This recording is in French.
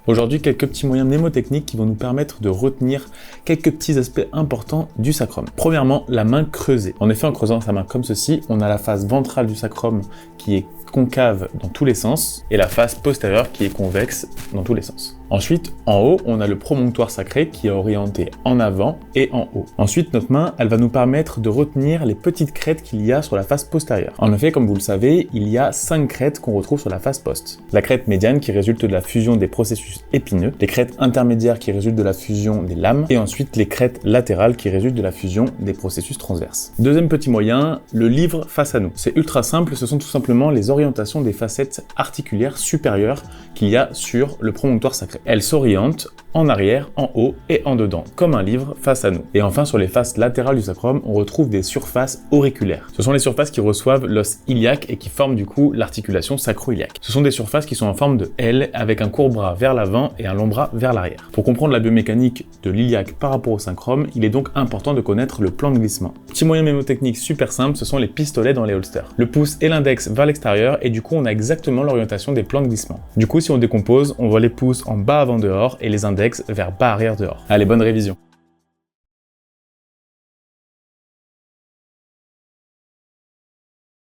Aujourd'hui, quelques petits moyens mnémotechniques qui vont nous permettre de retenir quelques petits aspects importants du sacrum. Premièrement, la main creusée. En effet, en creusant sa main comme ceci, on a la face ventrale du sacrum qui est concave dans tous les sens et la face postérieure qui est convexe dans tous les sens. Ensuite, en haut, on a le promontoire sacré qui est orienté en avant et en haut. Ensuite, notre main, elle va nous permettre de retenir les petites crêtes qu'il y a sur la face postérieure. En effet, comme vous le savez, il y a 5 crêtes qu'on retrouve sur la face post. La crête médiane qui résulte de la fusion des processus épineux, les crêtes intermédiaires qui résultent de la fusion des lames et ensuite les crêtes latérales qui résultent de la fusion des processus transverses. Deuxième petit moyen, le livre face à nous. C'est ultra simple, ce sont tout simplement les orientations des facettes articulaires supérieures qu'il y a sur le promontoire sacré. Elles s'orientent en arrière, en haut et en dedans, comme un livre face à nous. Et enfin, sur les faces latérales du sacrum, on retrouve des surfaces auriculaires. Ce sont les surfaces qui reçoivent l'os iliaque et qui forment du coup l'articulation sacro-iliaque. Ce sont des surfaces qui sont en forme de L avec un court bras vers l'avant et un long bras vers l'arrière. Pour comprendre la biomécanique de l'iliaque par rapport au sacrum, il est donc important de connaître le plan de glissement. Petit moyen mnémotechnique super simple, ce sont les pistolets dans les holsters. Le pouce et l'index vers l'extérieur et du coup on a exactement l'orientation des plans de glissement. Du coup si on décompose, on voit les pouces en bas avant dehors et les index vers bas arrière dehors. Allez, bonne révision.